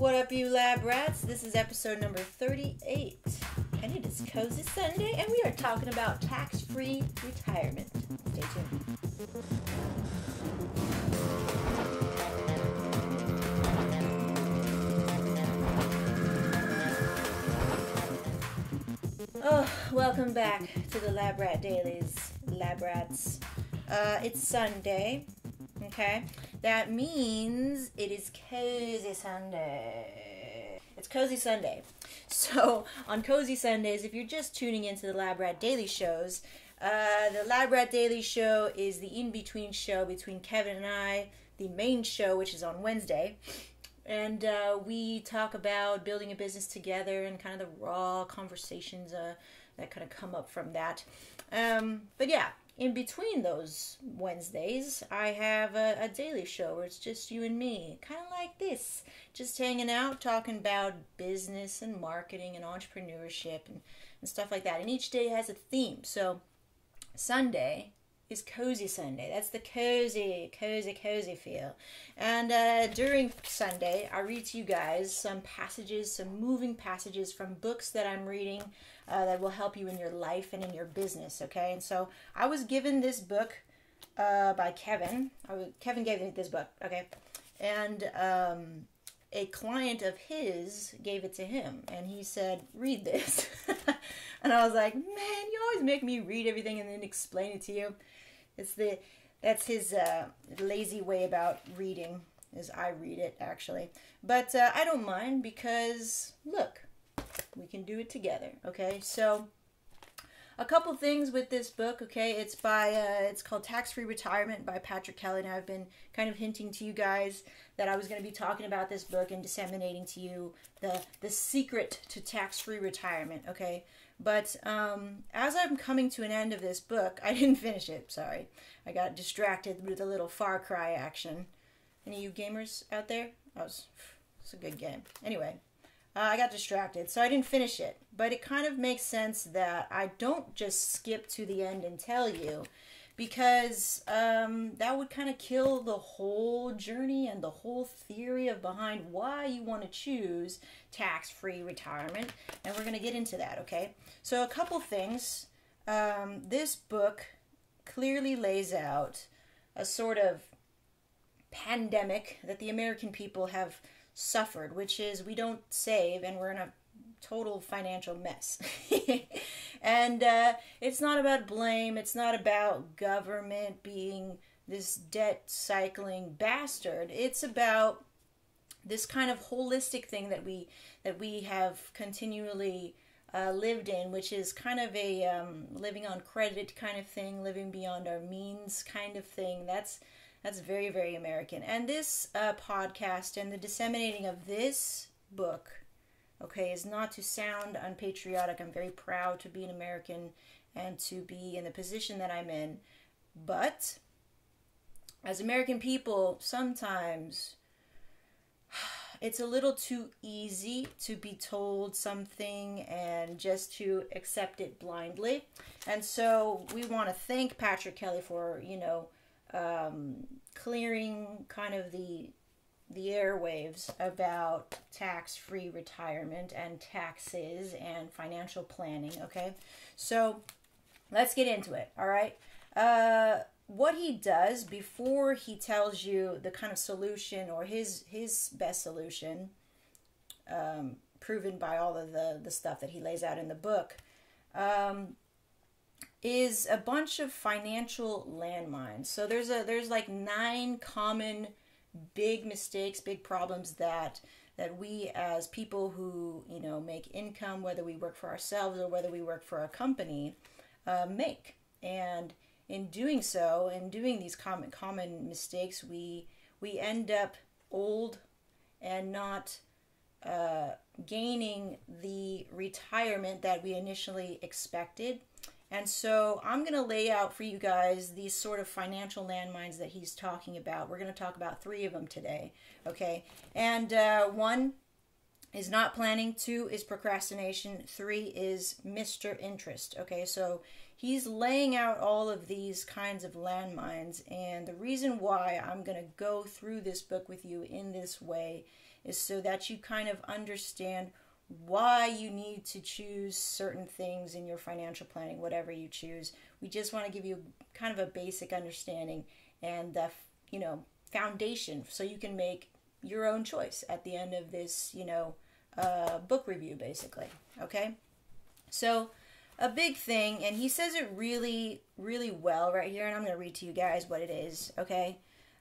What up, you lab rats? This is episode number 38, and it is Cozy Sunday, and we are talking about tax-free retirement. Stay tuned. Oh, welcome back to the Lab Rat Dailies, lab rats. It's Sunday, okay? That means it is Cozy Sunday. It's Cozy Sunday. So, on Cozy Sundays, if you're just tuning into the Lab Rat Daily shows, the Lab Rat Daily show is the in-between show between Kevin and I, the main show, which is on Wednesday. And we talk about building a business together and kind of the raw conversations that kind of come up from that. But yeah, in between those Wednesdays, I have a daily show where it's just you and me, kind of like this, just hanging out, talking about business and marketing and entrepreneurship and stuff like that. And each day has a theme. So Sunday is Cozy Sunday. That's the cozy feel. And during Sunday, I read to you guys some passages, some moving passages from books that I'm reading that will help you in your life and in your business, okay? And so I was given this book by Kevin. Kevin gave me this book, okay? And a client of his gave it to him, and he said, read this. And I was like, man, you always make me read everything and then explain it to you. That's his lazy way about reading, is I read it, actually. But I don't mind because, look, we can do it together, okay? So, a couple things with this book, okay? It's it's called Tax-Free Retirement by Patrick Kelly, and I've been kind of hinting to you guys that I was going to be talking about this book and disseminating to you the secret to tax-free retirement, okay? But as I'm coming to an end of this book, I didn't finish it, sorry. I got distracted with a little Far Cry action. Any of you gamers out there? It's a good game. Anyway, I got distracted, so I didn't finish it. But it kind of makes sense that I don't just skip to the end and tell you, because that would kind of kill the whole journey and the whole theory behind why you want to choose tax-free retirement. And we're going to get into that, okay? So a couple things. This book clearly lays out a sort of pandemic that the American people have suffered, which is we don't save and we're in a total financial mess. And it's not about blame. It's not about government being this debt cycling bastard. It's about this kind of holistic thing that we have continually lived in, which is kind of a living on credit kind of thing, living beyond our means kind of thing. That's very, very American. And this podcast and the disseminating of this book, okay, is not to sound unpatriotic. I'm very proud to be an American and to be in the position that I'm in. But as American people, sometimes it's a little too easy to be told something and just to accept it blindly. And so we want to thank Patrick Kelly for, clearing kind of the airwaves about tax-free retirement and taxes and financial planning, okay? So let's get into it, all right? What he does before he tells you the kind of solution or his best solution, proven by all of the stuff that he lays out in the book, is a bunch of financial landmines. So there's like 9 common big mistakes, big problems that we as people who make income, whether we work for ourselves or whether we work for a company, make. And in doing so, in doing these common mistakes, we end up old and not gaining the retirement that we initially expected. And so I'm going to lay out for you guys these sort of financial landmines that he's talking about. We're going to talk about 3 of them today, okay? And 1 is not planning, 2 is procrastination, 3 is Mr. Interest, okay? So he's laying out all of these kinds of landmines, and the reason why I'm going to go through this book with you in this way is so that you kind of understand why you need to choose certain things in your financial planning, whatever you choose. We just want to give you kind of a basic understanding and the, foundation so you can make your own choice at the end of this, book review, basically. Okay? So a big thing, and he says it really, really well right here, and I'm going to read to you guys what it is, okay?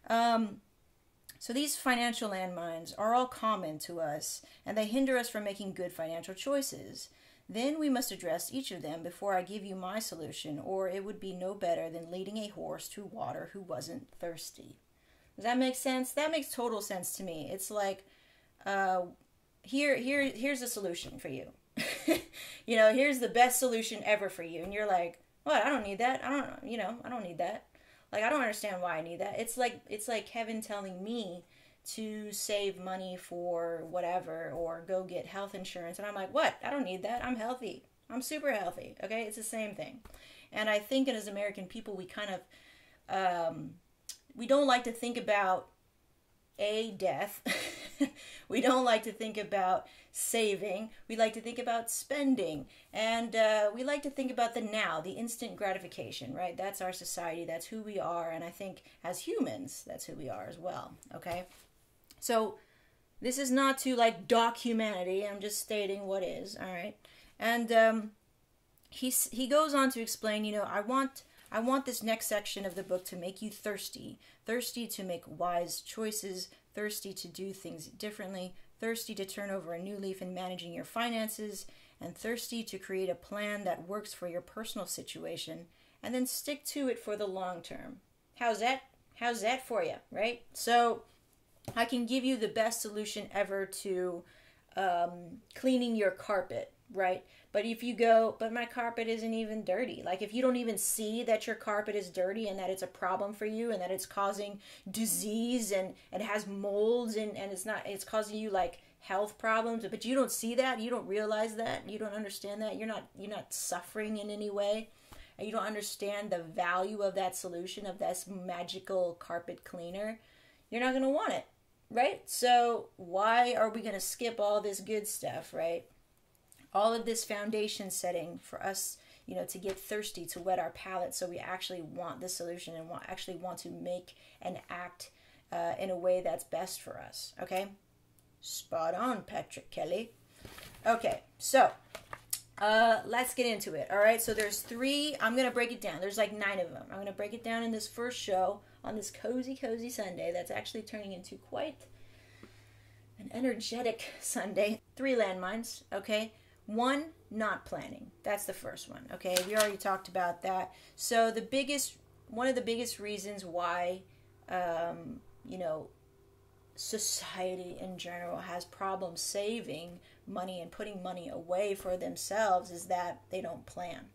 So these financial landmines are all common to us, and they hinder us from making good financial choices. Then we must address each of them before I give you my solution, or it would be no better than leading a horse to water who wasn't thirsty. Does that make sense? That makes total sense to me. It's like, here's a solution for you. Here's the best solution ever for you. And you're like, what? I don't need that. I don't need that. Like, I don't understand why I need that. It's like Kevin telling me to save money for whatever or go get health insurance. And I'm like, what? I don't need that. I'm healthy. I'm super healthy. Okay? It's the same thing. And I think as American people, we kind of, we don't like to think about death. We don't like to think about saving. We like to think about spending. And we like to think about the now, the instant gratification, right? That's our society. That's who we are. And I think as humans, that's who we are as well. Okay? So this is not to like dock humanity. I'm just stating what is. All right? And he goes on to explain, I want this next section of the book to make you thirsty. Thirsty to make wise choices. Thirsty to do things differently. Thirsty to turn over a new leaf in managing your finances. And thirsty to create a plan that works for your personal situation. And then stick to it for the long term. How's that for you, right? So I can give you the best solution ever to cleaning your carpet, right? But if you go, but my carpet isn't even dirty. Like if you don't even see that your carpet is dirty and that it's a problem for you and that it's causing disease and it has molds and it's causing you like health problems, but you don't see that, you don't realize that, you don't understand that, you're not suffering in any way, and you don't understand the value of that solution, of this magical carpet cleaner, you're not going to want it, right? So why are we going to skip all this good stuff, right? All of this foundation setting for us, to get thirsty, to wet our palate, so we actually want the solution and actually want to make and act in a way that's best for us, okay? Spot on, Patrick Kelly. Okay, so let's get into it, all right? So there's 3, I'm going to break it down. There's like 9 of them. I'm going to break it down in this first show on this cozy, cozy Sunday that's actually turning into quite an energetic Sunday. 3 landmines, okay? 1, not planning. That's the first one, okay? We already talked about that. So one of the biggest reasons why, society in general has problems saving money and putting money away for themselves is that they don't plan.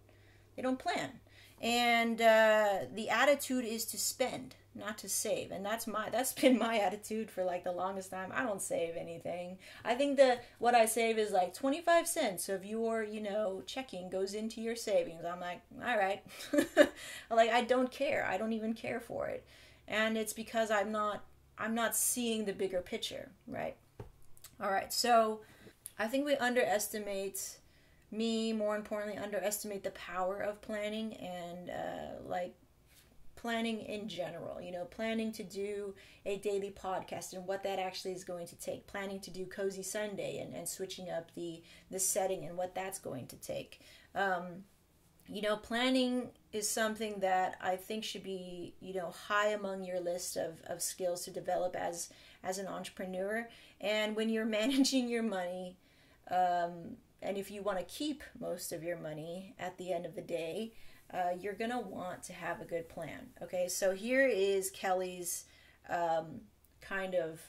They don't plan. And the attitude is to spend, not to save. And that's been my attitude for like the longest time. I don't save anything. I think that what I save is like 25 cents of your, checking goes into your savings. I'm like, all right. Like, I don't care. I don't even care for it. And it's because I'm not seeing the bigger picture, right? All right. So I think we underestimate, more importantly, underestimate the power of planning and planning in general, planning to do a daily podcast and what that actually is going to take, planning to do Cozy Sunday and switching up the setting and what that's going to take. Planning is something that I think should be, high among your list of skills to develop as an entrepreneur. And when you're managing your money, and if you want to keep most of your money at the end of the day, you're going to want to have a good plan. Okay, so here is Kelly's kind of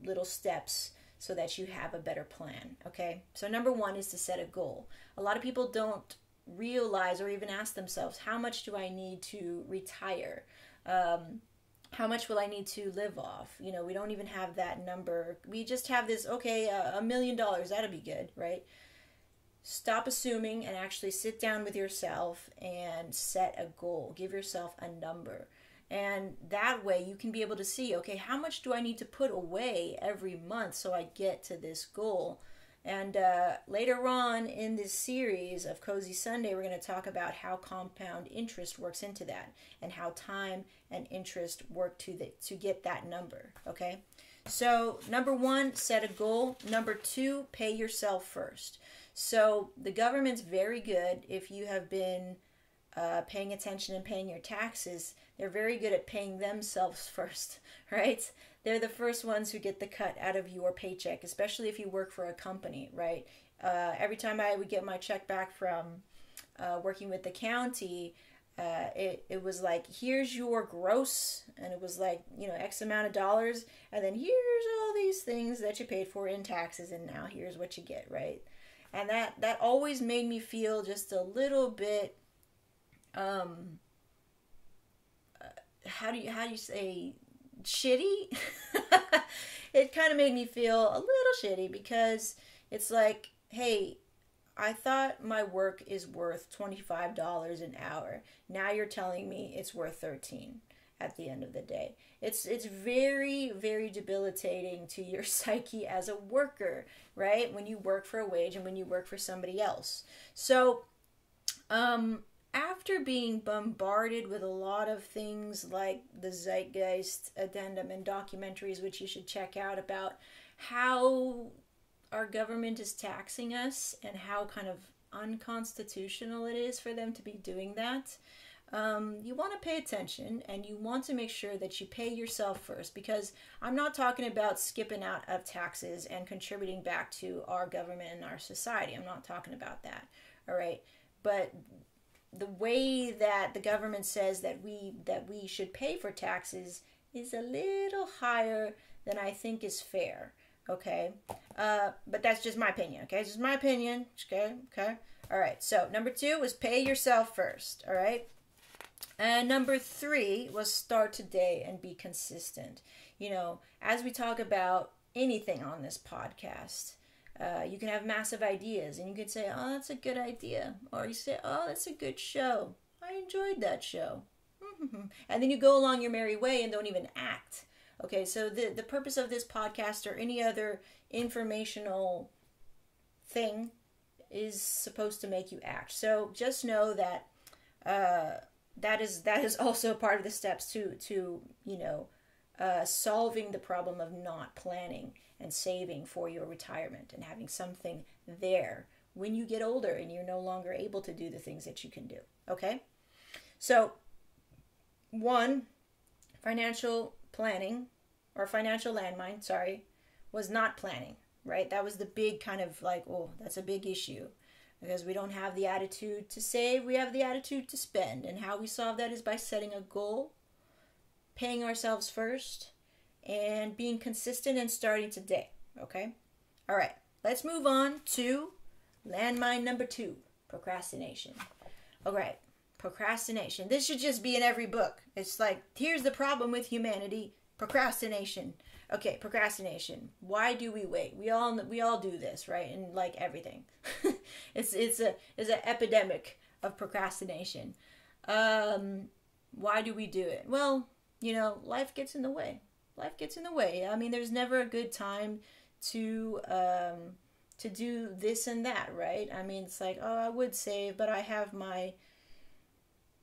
little steps so that you have a better plan. Okay, so number 1 is to set a goal. A lot of people don't realize or even ask themselves, how much do I need to retire? How much will I need to live off? We don't even have that number. We just have this, okay, $1 million, that'll be good, right? stop assuming and actually sit down with yourself and set a goal. Give yourself a number. And that way you can be able to see, okay, how much do I need to put away every month so I get to this goal? And later on in this series of Cozy Sunday, we're going to talk about how compound interest works into that and how time and interest work to get that number, okay? So number 1, set a goal. Number 2, pay yourself first. So the government's very good. If you have been paying attention and paying your taxes, they're very good at paying themselves first, right? They're the first ones who get the cut out of your paycheck, especially if you work for a company, right? Every time I would get my check back from working with the county, it was like, here's your gross, and it was like, X amount of dollars, and then here's all these things that you paid for in taxes, and now here's what you get, right? And that always made me feel just a little bit, how do you say, shitty? It kind of made me feel a little shitty, because it's like, hey, I thought my work is worth $25 an hour. Now you're telling me it's worth $13 at the end of the day. It's very, very debilitating to your psyche as a worker, right? When you work for a wage and when you work for somebody else. So, after being bombarded with a lot of things like the Zeitgeist Addendum and documentaries, which you should check out, about how our government is taxing us and how kind of unconstitutional it is for them to be doing that, you want to pay attention, and you want to make sure that you pay yourself first, because I'm not talking about skipping out of taxes and contributing back to our government and our society. I'm not talking about that, all right? But the way that the government says that we should pay for taxes is a little higher than I think is fair, okay? But that's just my opinion, okay? It's just my opinion, okay? All right, so number 2 was pay yourself first, all right? And number 3 was start today and be consistent. As we talk about anything on this podcast, you can have massive ideas, and you can say, oh, that's a good idea. Or you say, oh, that's a good show. I enjoyed that show. And then you go along your merry way and don't even act. Okay, so the purpose of this podcast or any other informational thing is supposed to make you act. So just know that that is also part of the steps to solving the problem of not planning and saving for your retirement and having something there when you get older and you're no longer able to do the things that you can do. Okay? So, 1, financial planning, or financial landmine, was not planning, right? That was the big kind of like, oh, that's a big issue, because we don't have the attitude to save, we have the attitude to spend. And how we solve that is by setting a goal, paying ourselves first, and being consistent and starting today, okay? All right, let's move on to landmine number 2, procrastination. All right, procrastination. This should just be in every book. It's like, here's the problem with humanity, procrastination. Okay, procrastination. Why do we wait? We all do this, right? And like everything. it's an epidemic of procrastination. Why do we do it? Well, life gets in the way. Life gets in the way. I mean, there's never a good time to do this and that, right? I mean, it's like, oh, I would save, but I have my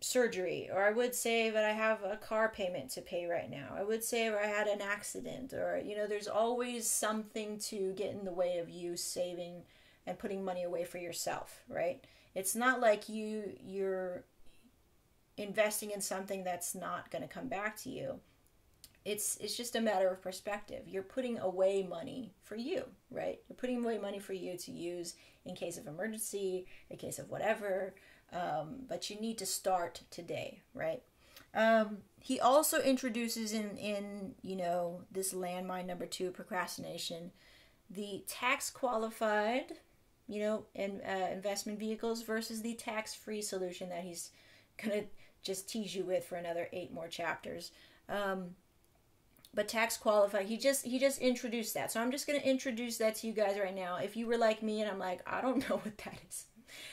surgery, or I would save, but I have a car payment to pay right now. I would save, or I had an accident, or, there's always something to get in the way of you saving and putting money away for yourself, right? It's not like you're investing in something that's not going to come back to you. It's just a matter of perspective. You're putting away money for you, right? You're putting away money for you to use in case of emergency, in case of whatever. But you need to start today, right? He also introduces in this landmine number 2, procrastination, the tax qualified, investment vehicles versus the tax-free solution that he's gonna just tease you with for another 8 more chapters. but tax qualified, he just introduced that. So I'm just going to introduce that to you guys right now. If you were like me and I'm like, I don't know what that is.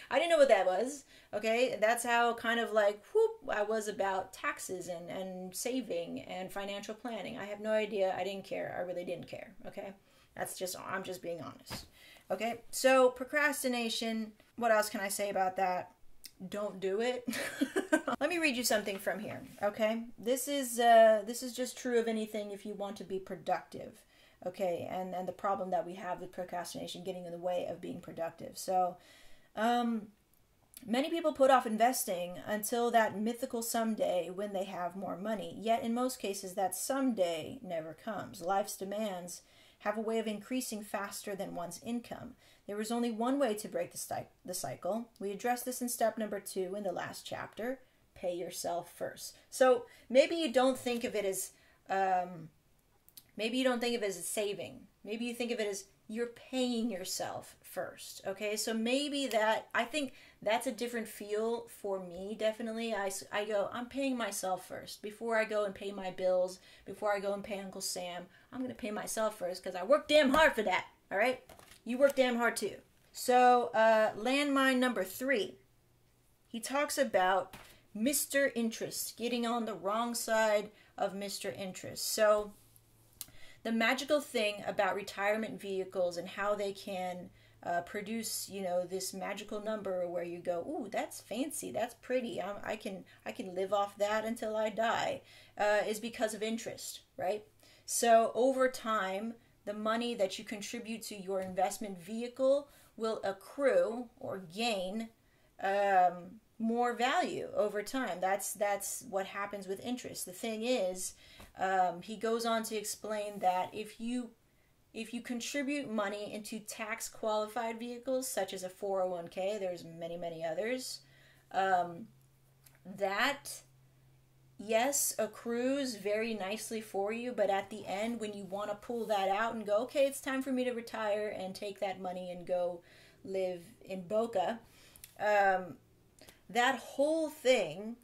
I didn't know what that was. Okay, that's how kind of like whoop I was about taxes and saving and financial planning. I have no idea. I didn't care. I really didn't care. Okay, I'm just being honest. Okay, so procrastination. What else can I say about that? Don't do it. Let me read you something from here. Okay, this is just true of anything if you want to be productive. Okay, and the problem that we have with procrastination getting in the way of being productive. So, many people put off investing until that mythical someday when they have more money. Yet in most cases, that someday never comes. Life's demands have a way of increasing faster than one's income. There is only one way to break the cycle. We addressed this in step number 2 in the last chapter. Pay yourself first. So maybe you don't think of it as saving. Maybe you think of it as you're paying yourself first. Okay, so maybe I think that's a different feel for me. Definitely, I go, I'm paying myself first before I go and pay my bills. Before I go and pay Uncle Sam, I'm gonna pay myself first because I work damn hard for that. All right, you work damn hard too. So landmine number 3, he talks about Mr. Interest, getting on the wrong side of Mr. Interest. So the magical thing about retirement vehicles and how they can produce, this magical number where you go, ooh, that's fancy, that's pretty, I can live off that until I die, is because of interest, right? So over time, the money that you contribute to your investment vehicle will accrue or gain more value over time. That's what happens with interest. The thing is, he goes on to explain that if you contribute money into tax qualified vehicles such as a 401k, there's many others, that yes, accrues very nicely for you, but at the end when you want to pull that out and go, okay, it's time for me to retire and take that money and go live in Boca, that whole thing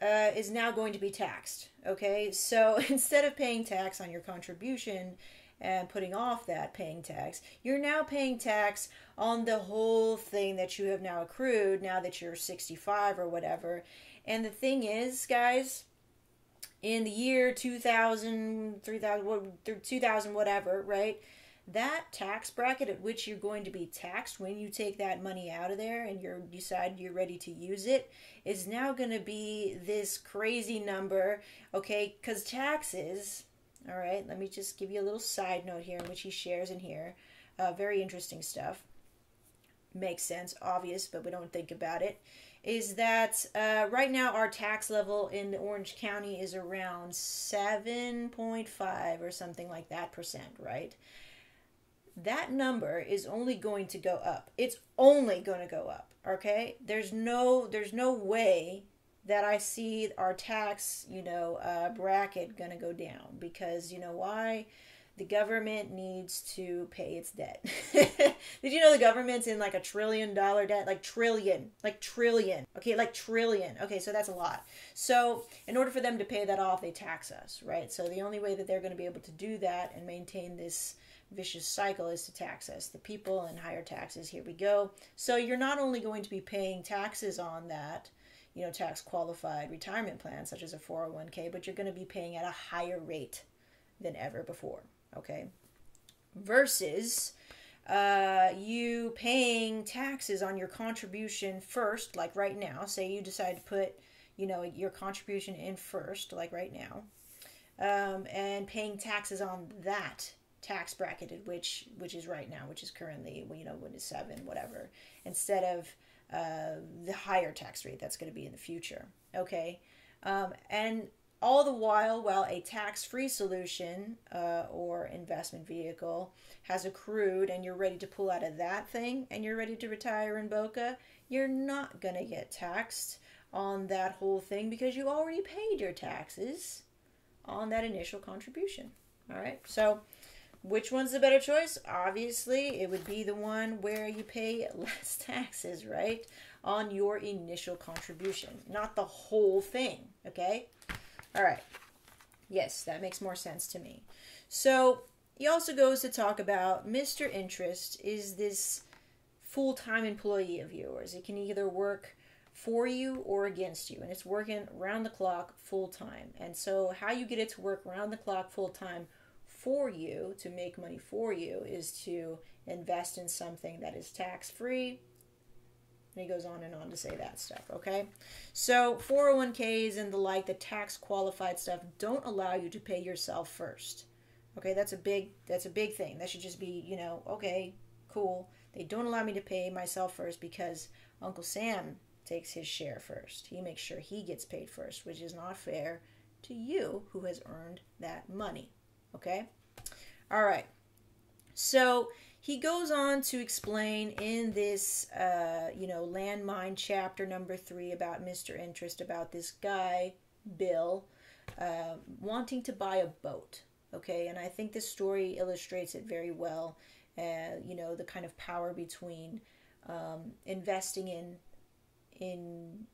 is now going to be taxed. Okay, so instead of paying tax on your contribution and putting off that paying tax, you're now paying tax on the whole thing that you have now accrued now that you're 65 or whatever. And the thing is, guys, in the year 2000, 2000 whatever, right? That tax bracket at which you're going to be taxed when you take that money out of there and you decide you're ready to use it is now going to be this crazy number, okay? Because taxes, all right, let me just give you a little side note here in which he shares in here. Very interesting stuff. Makes sense, obvious, but we don't think about it. Is that right now our tax level in Orange County is around 7.5 or something like that percent, right? That number is only going to go up. It's only going to go up, okay? There's no way that I see our tax, bracket going to go down, because you know why? The government needs to pay its debt. Did you know the government's in like $1 trillion debt? Like trillion. Okay, like trillion. Okay, so that's a lot. So in order for them to pay that off, they tax us, right? So the only way that they're going to be able to do that and maintain this vicious cycle is to tax us, the people, and higher taxes. Here we go. So you're not only going to be paying taxes on that, tax qualified retirement plan such as a 401k, but you're going to be paying at a higher rate than ever before. Okay, versus you paying taxes on your contribution first, like right now. Say you decide to put, your contribution in first, like right now, and paying taxes on that tax bracketed, which is right now, which is currently, when it's 7, whatever, instead of the higher tax rate that's going to be in the future. Okay, and all the while a tax-free solution or investment vehicle has accrued and you're ready to pull out of that thing and you're ready to retire in Boca, you're not going to get taxed on that whole thing because you already paid your taxes on that initial contribution. All right, so which one's the better choice? Obviously, it would be the one where you pay less taxes, right, on your initial contribution, not the whole thing, okay? All right, Yes, that makes more sense to me. So he also goes to talk about Mr. Interest is this full-time employee of yours. It can either work for you or against you, and it's working round the clock full-time. And so how you get it to work round the clock full-time for you, to make money for you, is to invest in something that is tax-free. And he goes on and on to say that stuff, okay? So 401ks and the like, the tax qualified stuff, don't allow you to pay yourself first. Okay, that's a big thing. That should just be, you know, okay, cool. They don't allow me to pay myself first because Uncle Sam takes his share first. He makes sure he gets paid first, which is not fair to you who has earned that money. Okay? All right. So he goes on to explain in this, Landmine chapter number 3 about Mr. Interest, about this guy, Bill, wanting to buy a boat. Okay, and I think this story illustrates it very well. The kind of power between investing in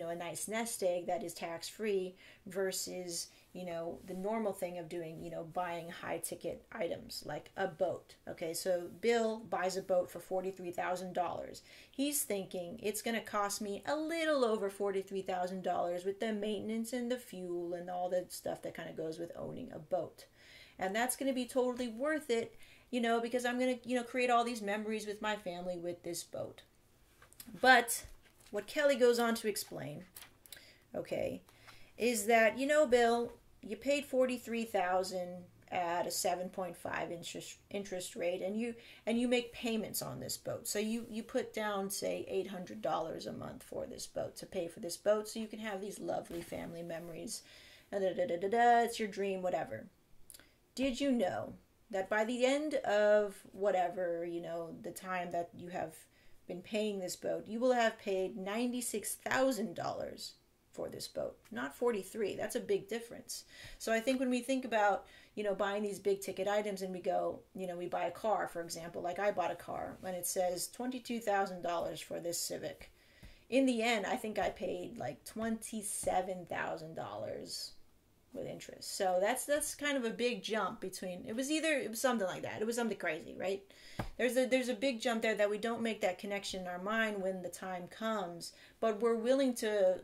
a nice nest egg that is tax-free versus, the normal thing of doing, buying high-ticket items like a boat. Okay, so Bill buys a boat for $43,000. He's thinking it's going to cost me a little over $43,000 with the maintenance and the fuel and all the stuff that kind of goes with owning a boat. And that's going to be totally worth it, because I'm going to, create all these memories with my family with this boat. But what Kelly goes on to explain, okay, is that, Bill, you paid $43,000 at a 7.5 interest rate, and you make payments on this boat. So you put down, say, $800 a month for this boat, to pay for this boat, so you can have these lovely family memories. It's your dream, whatever. Did you know that by the end of whatever, the time that you have been paying this boat, you will have paid $96,000 for this boat, not 43. That's a big difference. So I think when we think about, buying these big ticket items, and we go, we buy a car, for example, like I bought a car, and it says $22,000 for this Civic. In the end, I think I paid like $27,000 with interest. So that's kind of a big jump between, it was something like that. It was something crazy, right? There's a big jump there that we don't make that connection in our mind when the time comes, but we're willing to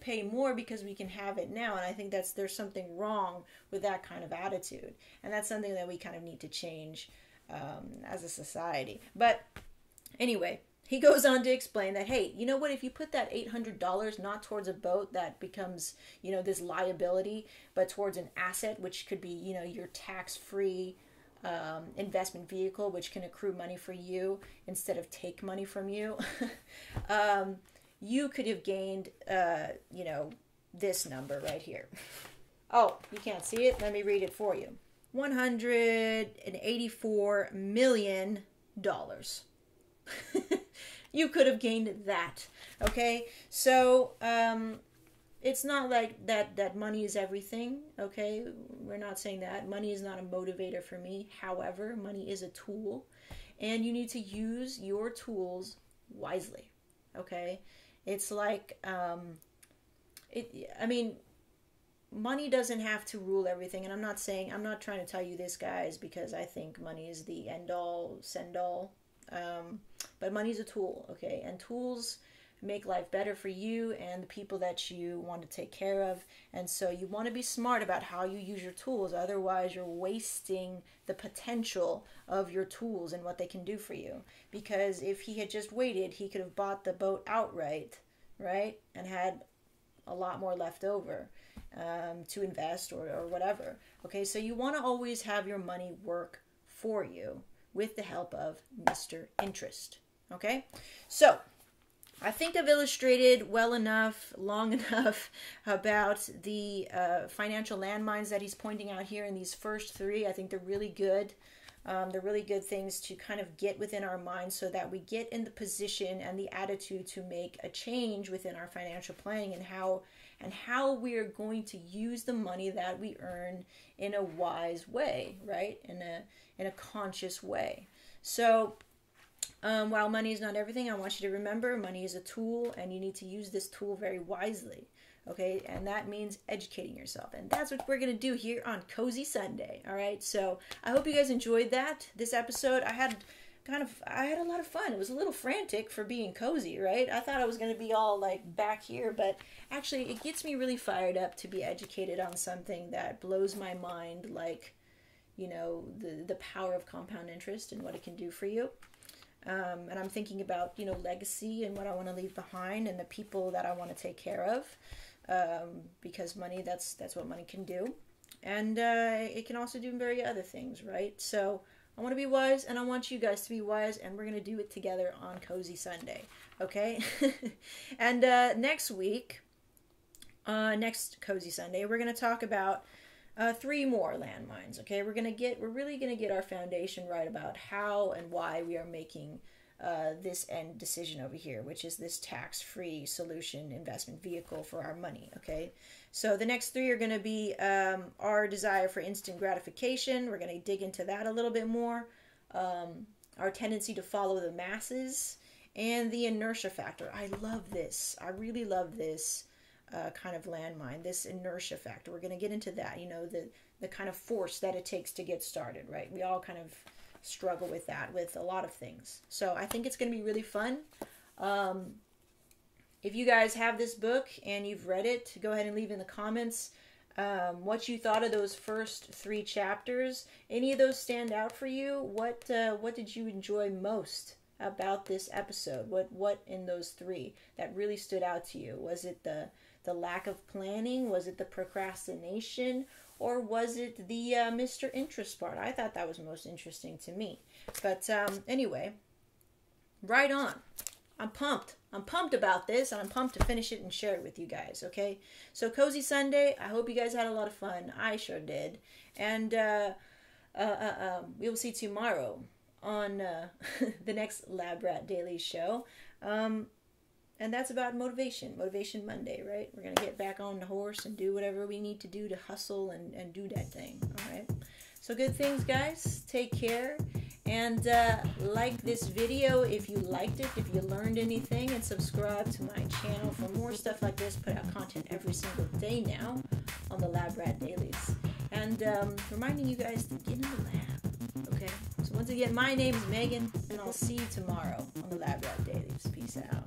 pay more because we can have it now. And I think there's something wrong with that kind of attitude, and that's something that we kind of need to change as a society. But anyway, he goes on to explain that, hey, you know what, if you put that $800 not towards a boat that becomes, this liability, but towards an asset, which could be, your tax-free investment vehicle, which can accrue money for you instead of take money from you, you could have gained, this number right here. Oh, you can't see it? Let me read it for you. $184 million. You could have gained that. Okay, so it's not like that money is everything. Okay, we're not saying that. Money is not a motivator for me. However, money is a tool, and you need to use your tools wisely. Okay, it's like money doesn't have to rule everything. And I'm not trying to tell you this, guys, because I think money is the end all, send all. But money's a tool, okay? And tools make life better for you and the people that you want to take care of. And so you want to be smart about how you use your tools. Otherwise, you're wasting the potential of your tools and what they can do for you. Because if he had just waited, he could have bought the boat outright, right? And had a lot more left over to invest or whatever. Okay, so you want to always have your money work for you with the help of Mr. Interest. Okay, so I think I've illustrated well enough, long enough about the financial landmines that he's pointing out here in these first 3. I think they're really good. They're really good things to kind of get within our minds so that we get in the position and the attitude to make a change within our financial planning, and how we are going to use the money that we earn in a wise way, right? In a conscious way. So while money is not everything, I want you to remember money is a tool, and you need to use this tool very wisely. Okay, and that means educating yourself. And that's what we're going to do here on Cozy Sunday. All right, so I hope you guys enjoyed this episode. I had a lot of fun. It was a little frantic for being cozy, right? I thought I was going to be all like back here, but actually it gets me really fired up to be educated on something that blows my mind, like, you know, the power of compound interest and what it can do for you. And I'm thinking about, you know, legacy and what I want to leave behind and the people that I want to take care of. Because money, that's what money can do. And it can also do very other things, right? So I want to be wise, and I want you guys to be wise, and we're going to do it together on Cozy Sunday, okay? And next week, next Cozy Sunday, we're going to talk about 3 more landmines, okay? We're really going to get our foundation right about how and why we are making this end decision over here, which is this tax-free solution investment vehicle for our money, okay? So the next 3 are going to be our desire for instant gratification. We're going to dig into that a little bit more. Our tendency to follow the masses, and the inertia factor. I love this. I really love this kind of landmine, this inertia factor. We're going to get into that, you know, the kind of force that it takes to get started, right? We all kind of struggle with that with a lot of things. So I think it's going to be really fun. If you guys have this book and you've read it, go ahead and leave in the comments what you thought of those first 3 chapters. Any of those stand out for you? What did you enjoy most about this episode? What in those 3 that really stood out to you? Was it the lack of planning? Was it the procrastination? Or was it the Mr. Interest part? I thought that was most interesting to me. But anyway, right on. I'm pumped. I'm pumped about this, and I'm pumped to finish it and share it with you guys, okay? So Cozy Sunday, I hope you guys had a lot of fun. I sure did. And we will see tomorrow on the next Lab Rat Dailies show. And that's about motivation. Motivation Monday, right? We're going to get back on the horse and do whatever we need to do to hustle and do that thing, all right? So good things, guys. Take care. And like this video if you liked it, if you learned anything, and subscribe to my channel for more stuff like this. Put out content every single day now on the Lab Rat Dailies. And reminding you guys to get in the lab, okay? So once again, my name is Megan, and I'll see you tomorrow on the Lab Rat Dailies. Peace out.